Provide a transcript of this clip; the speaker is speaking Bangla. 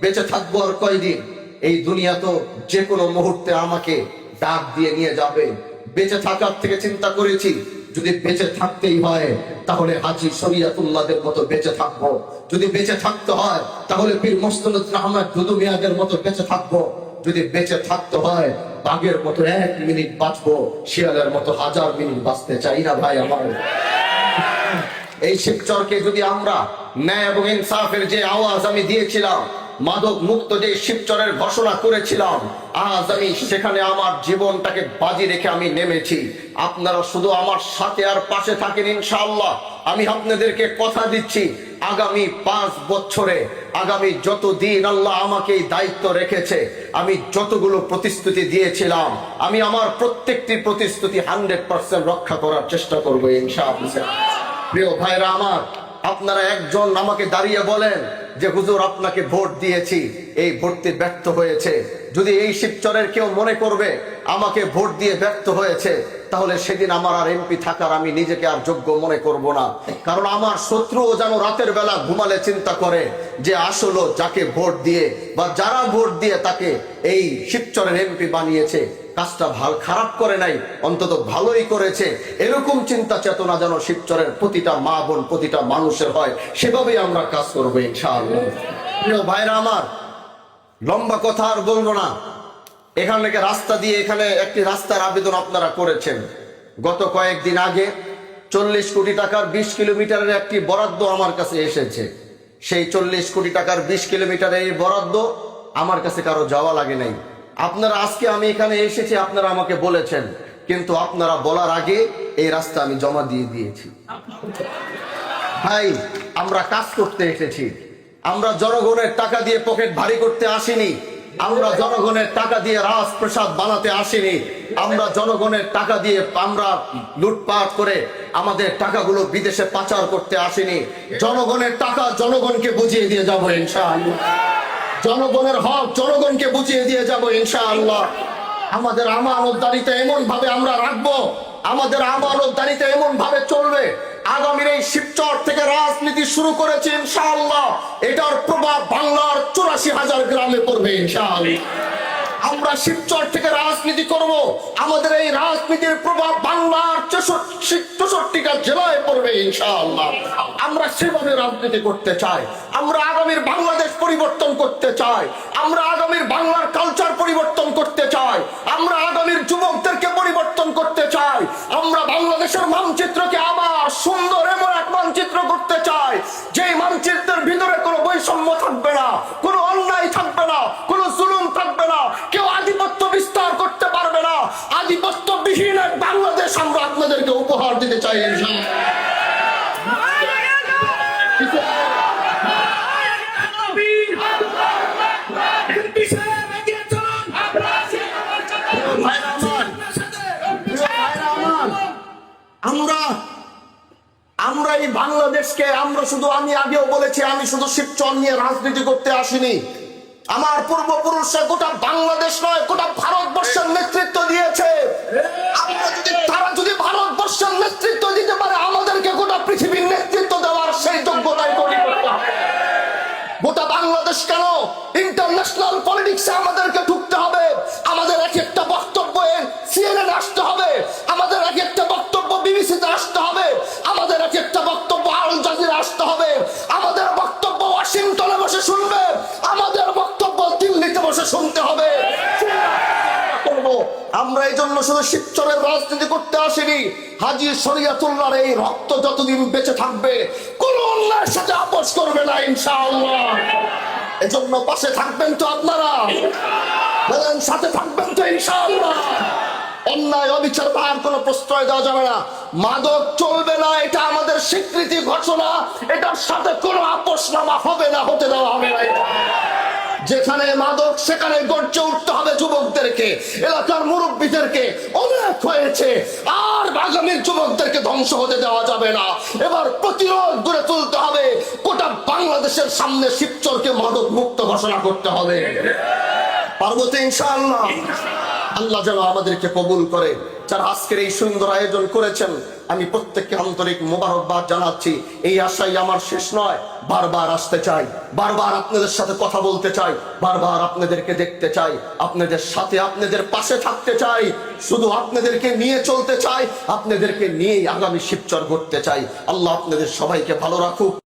বেঁচে থাকবো আর কয়দিন? এই দুনিয়া তো যে কোনো মুহূর্তে আমাকে ডাক দিয়ে নিয়ে যাবে। বেঁচে থাকার থেকে চিন্তা করেছি, যদি বেঁচে থাকতেই হয় তাহলে হাজী শরিয়তুল্লাহদের মতো বেঁচে থাকবো। যদি বেঁচে থাকতে হয় তাহলে পীর মুস্তাফিজুর রহমান দুদু মিয়াদের মতো বেঁচে থাকবো। যদি বেঁচে থাকতে হয় বাঘের মতো 1 মিনিট বাঁচবো, শিয়ালের মতো 1000 মিনিট বাঁচতে চাই না ভাই আমার। এই শিবচরকে যদি আমরা ন্যায় এবং ইনসাফের যে আওয়াজ আমি দিয়েছিলাম, মাদক মুক্ত যে শিবচরের ঘোষণা করেছিলাম, আজ আমি সেখানে আমার জীবনটাকে বাজি রেখে আমি নেমেছি। আপনারা শুধু আমার সাথে আর পাশে থাকেন ইনশাআল্লাহ। আমি আপনাদেরকে কথা দিচ্ছি, আগামী 5 বছরে, আগামী যত দিন আল্লাহ আমাকে এই দায়িত্ব রেখেছে, আমি যতগুলো প্রতিশ্রুতি দিয়েছিলাম, আমি আমার প্রত্যেকটি প্রতিশ্রুতি 100% রক্ষা করার চেষ্টা করবো ইনশাআল্লাহ। প্রিয় ভাইরা আমার, আপনারা একজন আমাকে দাঁড়িয়ে বলেন যে হুজুর আপনাকে ভোট দিয়েছি, এই ভোটটি ব্যর্থ হয়েছে। যদি এই শিবচরের কেউ মনে করবে আমাকে ভোট দিয়ে ব্যর্থ হয়েছে, তাহলে সেদিন আমার আর এমপি থাকার আমি নিজেকে আর যোগ্য মনে করব না। কারণ আমার শত্রুও যেন রাতের বেলা ঘুমালে চিন্তা করে যে আসলে যাকে ভোট দিয়ে বা যারা ভোট দিয়ে তাকে এই শিবচরের এমপি বানিয়েছে, কাজটা খারাপ করে নাই, অন্তত ভালোই করেছে। এরকম চিন্তা চেতনা যেন শিবচরের প্রতিটা মা বোন, প্রতিটা মানুষের হয়, সেভাবেই আমরা কাজ করবো ইনশাআল্লাহ। প্রিয় ভাইরা আমার, লম্বা কথা আর বলবো না। এখান থেকে রাস্তা দিয়ে, এখানে একটি রাস্তার আবেদন আপনারা করেছেন। গত কয়েকদিন আগে 40 কোটি টাকার 20 কিলোমিটারের একটি বরাদ্দ আমার কাছে এসেছে। সেই 40 কোটি টাকার 20 কিলোমিটারের এই বরাদ্দ আমার কাছে কারো যাওয়া লাগে নাই। আপনারা আজকে আমি এখানে এসেছি, আপনারা আমাকে বলেছেন, কিন্তু আপনারা বলার আগে এই রাস্তা আমি জমা দিয়ে দিয়েছি। ভাই, আমরা কাজ করতে এসেছি, আমরা জনগণের টাকা দিয়ে পকেট ভারী করতে আসিনি, আমরা জনগণের টাকা দিয়ে রাজপ্রাসাদ বানাতে আসিনি, আমরা জনগণের টাকা দিয়ে আমরা লুটপাট করে আমাদের টাকাগুলো বিদেশে পাচার করতে আসিনি। জনগণের টাকা জনগণকে বুঝিয়ে দিয়ে যাবো ইনশাআল্লাহ। জনগণের হক জনগণকে বুঝিয়ে দিয়ে যাব ইনশাআল্লাহ। আমাদের আমানতদারিতা এমন ভাবে আমরা রাখবো, আমাদের আমানতদারিতা এমন ভাবে চলবে, আগামীর এই শিবচর থেকে রাজনীতি শুরু করেছে ইনশাআল্লাহ, এটার প্রভাব বাংলার 84,000 গ্রামে পড়বে ইনশাআল্লাহ। আমরা শিবচর থেকে রাজনীতি করব, আমাদের এই রাজনীতির প্রভাব বাংলার 64টা জেলায় পড়বে ইনশাআল্লাহ। আমরা সেভাবে রাজনীতি করতে চাই। আমরা আগামীর বাংলাদেশ পরিবর্তন করতে চাই, আমরা আগামীর বাংলার কালচার পরিবর্তন করতে চাই, আমরা আগামীর যুবকদেরকে পরিবর্তন করতে চাই, আমরা বাংলাদেশের মানচিত্রকে আবার সুন্দর এমন এক মানচিত্র করতে চাই, যে মানচিত্রের ভিতরে কোনো বৈষম্য থাকবে না, কোনো অন্যায় থাকবে না, কোনো জুলুম থাকবে না, কেউ আধিপত্য বিস্তার করতে পারবে না। আধিপত্যবিহীন এক বাংলাদেশ আমরা আপনাদেরকে উপহার দিতে চাই আমরা এই বাংলাদেশকে, আমরা শুধু, আমি আগেও বলেছি, আমি শুধু শিবচর নিয়ে রাজনীতি করতে আসিনি। আমার পূর্বপুরুষরা গোটা বাংলাদেশ নয়, গোটা ভারতবর্ষের নেতৃত্ব দিয়েছে। তারা যদি ভারতবর্ষের নেতৃত্ব দিতে পারে, আমাদেরকে গোটা পৃথিবীর নেতৃত্ব দেওয়ার সেই যোগ্যতায় তৈরি করতে হবে। গোটা বাংলাদেশ কেন, ইন্টারন্যাশনাল পলিটিক্সে আমাদেরকে ঢুকতে হবে। আমাদের এক একটা বক্তব্য CNN আসতে হবে, আমাদের এক একটা বক্তব্য বিবিসিতে আসতে হবে, আমাদের এক একটা বক্তব্য আল জাজিরা আসতে হবে, আমাদের বক্তব্য ওয়াশিংটনে বসে শুনবে, আমাদের বক্তব্য দিল্লিতে বসে শুনতে হবে। আমরা এই জন্য শুধু শিবচরের রাজনীতি করতে আসিনি। হাজী শরিয়তুল্লাহর এই রক্ত যতদিন বেঁচে থাকবে, কোন অন্যায়ের সাথে আপোষ করবে না ইনশাআল্লাহ। এজন্য পাশে থাকবেন তো আপনারা, বলেন সাথে থাকবেন তো ইনশাআল্লাহ। অন্যায় অবিচার আর কোনো প্রশ্রয় দেওয়া যাবে না। মাদক চলবে না, এটা আমাদের স্বীকৃতি ঘোষণা, এটার সাথে কোনো আপোষনামা হবে না, হতে দেওয়া হবে না। যেখানে মাদক সেখানে গর্জে উঠতে হবে যুবকদেরকে, এলাকার মুরব্বীদেরকে। অনেক হয়েছে, আর আগামীর যুবকদেরকে ধ্বংস হতে দেওয়া যাবে না। এবার প্রতিরোধ গড়ে তুলতে হবে, গোটা বাংলাদেশের সামনে শিবচরকে মাদক মুক্ত ঘোষণা করতে হবে। পারবো তো ইনশাআল্লাহ। আল্লাহ যেন আমাদেরকে কবুল করে। যারা আজকের এই সুন্দর আয়োজন করেছেন, আমি প্রত্যেককে আন্তরিক মোবারকবাদ জানাচ্ছি। এই আশাই আমার শেষ নয়, বারবার আসতে চাই, বারবার আপনাদের সাথে কথা বলতে চাই, বারবার আপনাদেরকে দেখতে চাই, আপনাদের সাথে আপনাদের পাশে থাকতে চাই, শুধু আপনাদেরকে নিয়ে চলতে চাই, আপনাদেরকে নিয়েই আগামী শিবচর করতে চাই। আল্লাহ আপনাদের সবাইকে ভালো রাখুক।